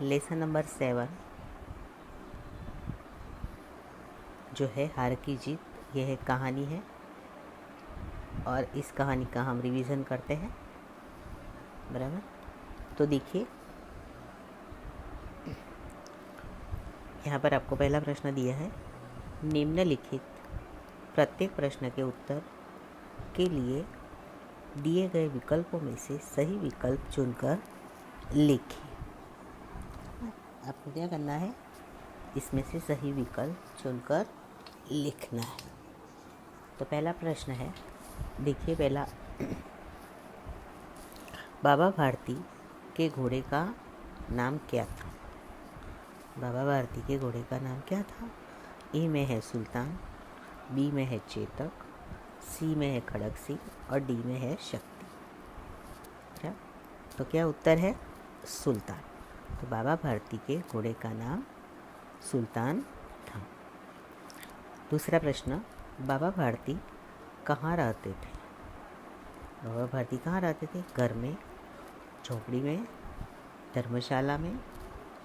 Lesson number 7 जो है हार की जीत, यह है कहानी है और इस कहानी का हम रिवीजन करते हैं। बराबर, तो देखिए यहाँ पर आपको पहला प्रश्न दिया है, निम्नलिखित प्रत्येक प्रश्न के उत्तर के लिए दिए गए विकल्पों में से सही विकल्प चुनकर लिखिए। आपको क्या करना है, इसमें से सही विकल्प चुनकर लिखना है। तो पहला प्रश्न है, देखिए पहला, बाबा भारती के घोड़े का नाम क्या था? बाबा भारती के घोड़े का नाम क्या था? ए में है सुल्तान, बी में है चेतक, सी में है खड़क सिंह और डी में है शक्ति। क्या? तो क्या उत्तर है? सुल्तान। तो बाबा भारती के घोड़े का नाम सुल्तान था। दूसरा प्रश्न, बाबा भारती कहाँ रहते थे? बाबा भारती कहाँ रहते थे? घर में, झोपड़ी में, धर्मशाला में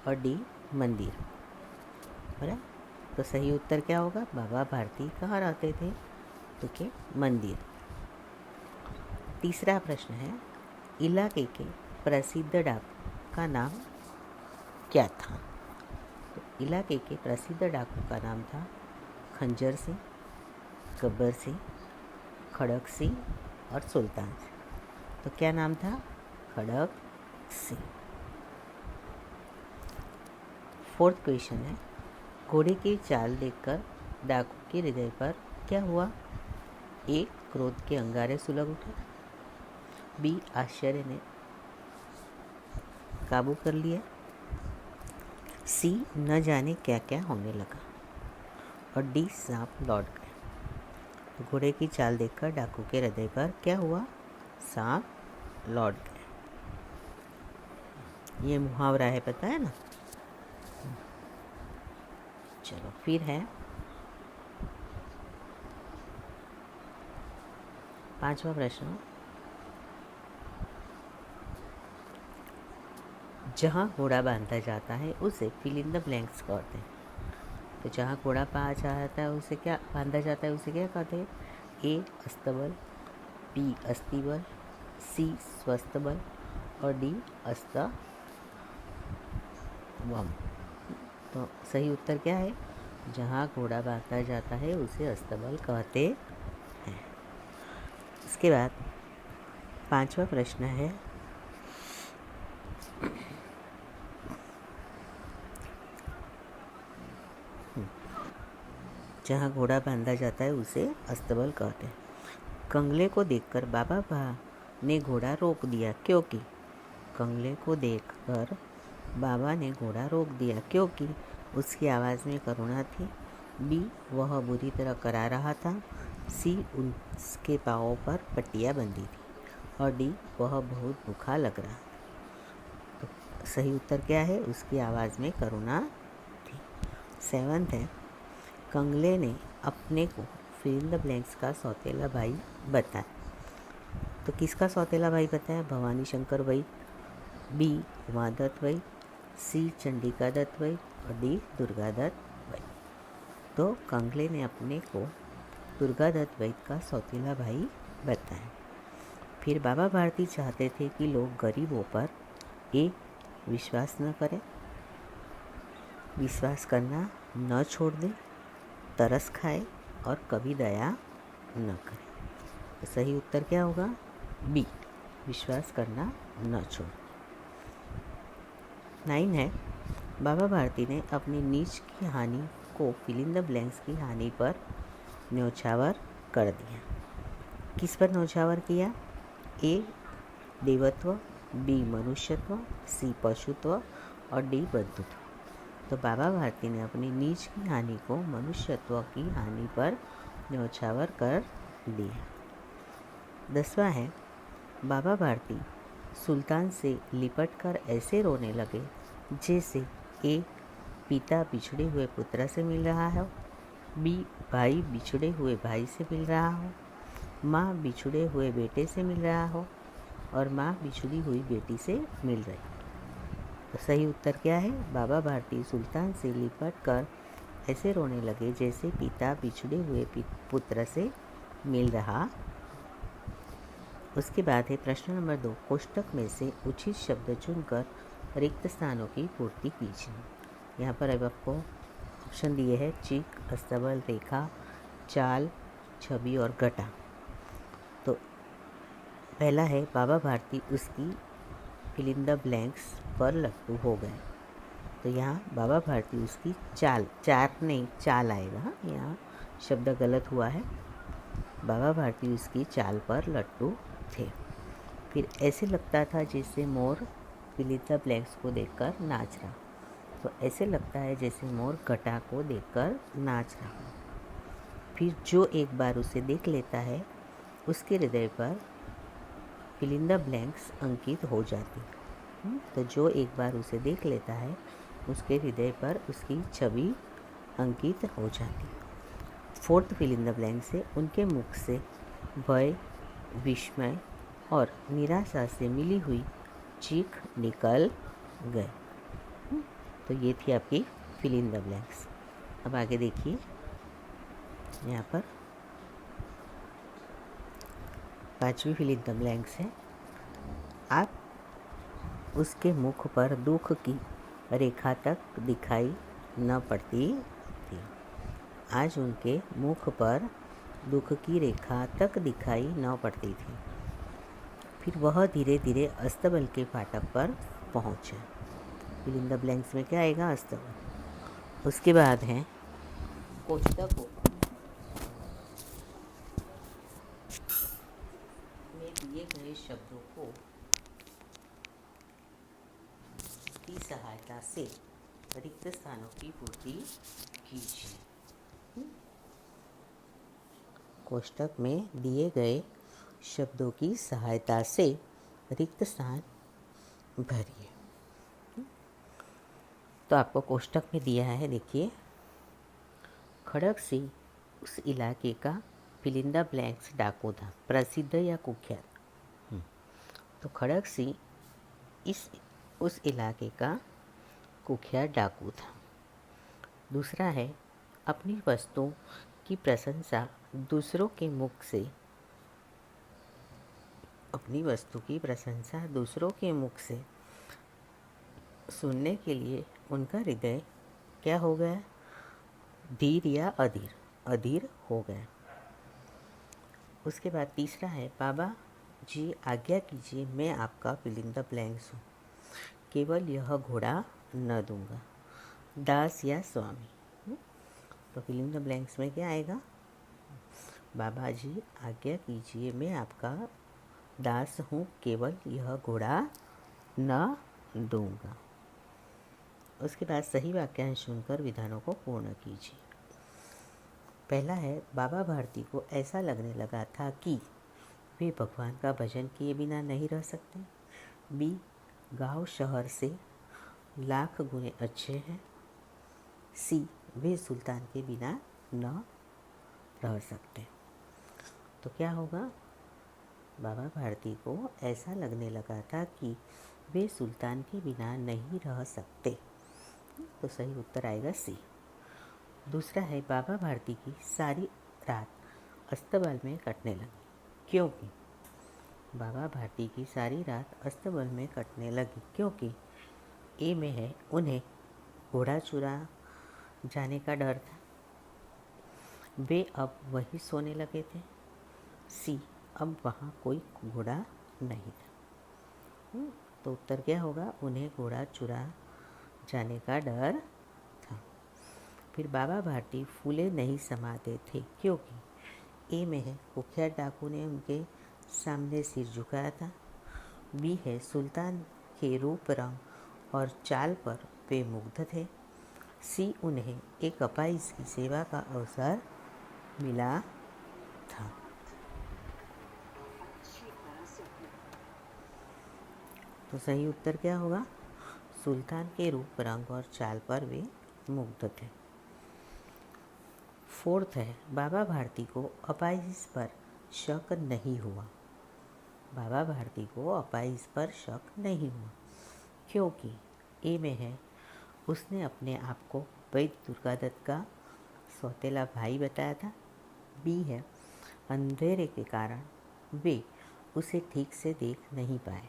और डी मंदिर। बराबर, तो सही उत्तर क्या होगा? बाबा भारती कहाँ रहते थे? तो के मंदिर। तीसरा प्रश्न है, इलाके के प्रसिद्ध डाकू का नाम क्या था? तो इलाके के प्रसिद्ध डाकू का नाम था खंजर सिंह, गब्बर सिंह, खड़क सिंह और सुल्तान सिंह। तो क्या नाम था? खड़क सिंह। फोर्थ क्वेश्चन है, घोड़े की चाल देखकर डाकू के हृदय पर क्या हुआ? ए, क्रोध के अंगारे सुलग उठे, बी, आश्चर्य ने काबू कर लिया, सी, न जाने क्या क्या होने लगा और डी, सांप लौट गए। तो घोड़े की चाल देखकर डाकू के हृदय पर क्या हुआ? सांप लौट गए। ये मुहावरा है, पता है ना? चलो फिर है पांचवा प्रश्न, जहाँ घोड़ा बांधा जाता है उसे फिल इन द ब्लैंक्स कहते हैं। तो जहाँ घोड़ा पाया जाता है उसे क्या बांधा जाता है, उसे क्या कहते हैं? ए, अस्तबल, बी, अस्थिबल, सी, स्वस्थबल और डी, अस्तवम। तो सही उत्तर क्या है? जहाँ घोड़ा बांधा जाता है उसे अस्तबल कहते हैं। इसके बाद पांचवा प्रश्न है, जहाँ घोड़ा बांधा जाता है उसे अस्तबल कहते हैं। कंगले को देखकर बाबा ने घोड़ा रोक दिया क्योंकि, कंगले को देखकर बाबा ने घोड़ा रोक दिया क्योंकि उसकी आवाज़ में करुणा थी, बी, वह बुरी तरह करा रहा था, सी, उसके पाँवों पर पट्टियाँ बंधी थी और डी, वह बहुत भूखा लग रहा। तो सही उत्तर क्या है? उसकी आवाज़ में करुणा थी। सेवंथ है, कंगले ने अपने को फिल इन द ब्लैंक्स का सौतेला भाई बताया। तो किसका सौतेला भाई बताया? भवानी शंकर वैद, बी, उमादत्त वैद, सी, चंडिका दत्त वैद और डी, दुर्गा दत्त वैद। तो कंगले ने अपने को दुर्गा दत्त वैद का सौतेला भाई बताया। फिर बाबा भारती चाहते थे कि लोग गरीबों पर ए, विश्वास न करें, विश्वास करना न छोड़ दें, तरस खाए और कभी दया न करें। तो सही उत्तर क्या होगा? बी, विश्वास करना न छोड़। 9 है, बाबा भारती ने अपनी नीच की हानि को फिल इन द ब्लैंक्स की हानि पर न्योछावर कर दिया। किस पर न्योछावर किया? ए, देवत्व, बी, मनुष्यत्व, सी, पशुत्व और डी, बंधुत्व। तो बाबा भारती ने अपनी नीच की हानि को मनुष्यत्व की हानि पर न्योछावर कर दिया। 10वां है, बाबा भारती सुल्तान से लिपटकर ऐसे रोने लगे जैसे ए, पिता बिछड़े हुए पुत्र से मिल रहा हो, बी, भाई बिछड़े हुए भाई से मिल रहा हो, माँ बिछड़े हुए बेटे से मिल रहा हो और माँ बिछड़ी हुई बेटी से मिल रही। तो सही उत्तर क्या है? बाबा भारती सुल्तान से लिपट कर ऐसे रोने लगे जैसे पिता बिछड़े हुए पुत्र से मिल रहा। उसके बाद है प्रश्न नंबर 2, कोष्टक में से उचित शब्द चुनकर रिक्त स्थानों की पूर्ति कीजिए। यहाँ पर अब आपको ऑप्शन दिए हैं चीक, अस्तबल, रेखा, चाल, छवि और घटा। तो पहला है बाबा भारती उसकी फिल इन द ब्लैंक्स पर लट्टू हो गए। तो यहाँ बाबा भारती उसकी चाल, चार नहीं चाल आएगा, यहाँ शब्द गलत हुआ है। बाबा भारती उसकी चाल पर लट्टू थे। फिर ऐसे लगता था जैसे मोर फिल इन द ब्लैंक्स को देखकर नाच रहा। तो ऐसे लगता है जैसे मोर घटा को देखकर नाच रहा। फिर जो एक बार उसे देख लेता है उसके हृदय पर फिल इन द ब्लैंक्स अंकित हो जाती। तो जो एक बार उसे देख लेता है उसके हृदय पर उसकी छवि अंकित हो जाती। Fourth fill in the blank से उनके मुख से भय, विस्मय और निराशा से मिली हुई चीख निकल गए। तो ये थी आपकी फिल इन द ब्लैंक्स। अब आगे देखिए, यहाँ पर पांचवी फिल इन द ब्लैंक्स है। आप उसके मुख पर दुख की रेखा तक दिखाई न पड़ती थी। आज उनके मुख पर दुख की रेखा तक दिखाई न पड़ती थी। फिर वह धीरे धीरे अस्तबल के फाटक पर पहुँचे। फिल इन द ब्लैंक्स में क्या आएगा? अस्तबल। उसके बाद है कोष्टक में दिए गए शब्दों को की सहायता से रिक्त स्थानों की पूर्ति कीजिए। कोष्टक में दिए गए शब्दों की सहायता से रिक्त स्थान भरिए। तो आपको कोष्टक में दिया है, देखिए, खड़क सिंह उस इलाके का फिल इन द ब्लैंक्स डाकू था, प्रसिद्ध या कुख्यात। तो खड़क सिंह उस इलाके का कुख्यात डाकू था। दूसरा है अपनी वस्तुओं की प्रशंसा दूसरों के मुख से सुनने के लिए उनका हृदय क्या हो गया? धीर या अधीर हो गया। उसके बाद तीसरा है बाबा जी आज्ञा कीजिए मैं आपका फिल इन द ब्लैंक्स हूँ, केवल यह घोड़ा न दूंगा, दास या स्वामी। तो फिल इन द ब्लैंक्स में क्या आएगा? बाबा जी आज्ञा कीजिए मैं आपका दास हूँ, केवल यह घोड़ा न दूंगा। उसके बाद सही वाक्यांश चुनकर विधानों को पूर्ण कीजिए। पहला है बाबा भारती को ऐसा लगने लगा था कि वे भगवान का भजन किए बिना नहीं रह सकते। बी, गांव शहर से लाख गुने अच्छे हैं। सी, वे सुल्तान के बिना न रह सकते। तो क्या होगा? बाबा भारती को ऐसा लगने लगा था कि वे सुल्तान के बिना नहीं रह सकते। तो सही उत्तर आएगा सी। दूसरा है बाबा भारती की सारी रात अस्तबल में कटने लगी, क्योंकि बाबा भारती की सारी रात अस्तबल में कटने लगी क्योंकि ए में है उन्हें घोड़ा चुरा जाने का डर था। वे अब वहीं सोने लगे थे। सी, अब वहाँ कोई घोड़ा नहीं था। तो उत्तर क्या होगा? उन्हें घोड़ा चुरा जाने का डर था। फिर बाबा भारती फूले नहीं समाते थे क्योंकि ए में है कुख्यात डाकू ने उनके सामने सिर झुकाया था। बी है सुल्तान के रूप, रंग और चाल पर वे मुग्ध थे। सी, उन्हें एक अपाहिज की सेवा का अवसर मिला था। तो सही उत्तर क्या होगा? सुल्तान के रूप, रंग और चाल पर वे मुग्ध थे। फोर्थ है बाबा भारती को अपाहिज पर शक नहीं हुआ। बाबा भारती को अपाहिज पर शक नहीं हुआ क्योंकि ए में है, उसने अपने आप को वैद्य दुर्गादत्त का सौतेला भाई बताया था। बी है, अंधेरे के कारण वे उसे ठीक से देख नहीं पाए।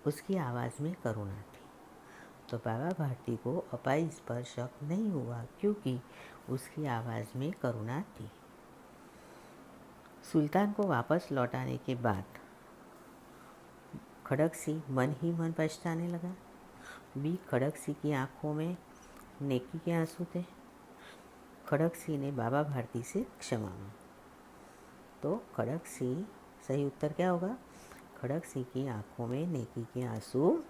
उसकी आवाज़ में करुणा थी। तो बाबा भारती को अपाहिज पर शक नहीं हुआ क्योंकि उसकी आवाज़ में करुणा थी। सुल्तान को वापस लौटाने के बाद खड़क सिंह मन ही मन पछताने लगा। बी, खड़क सिंह की आंखों में नेकी के आंसू थे। खड़क सिंह ने बाबा भारती से क्षमा मांगी। तो खड़क सिंह, सही उत्तर क्या होगा? खड़क सिंह की आंखों में नेकी के आंसू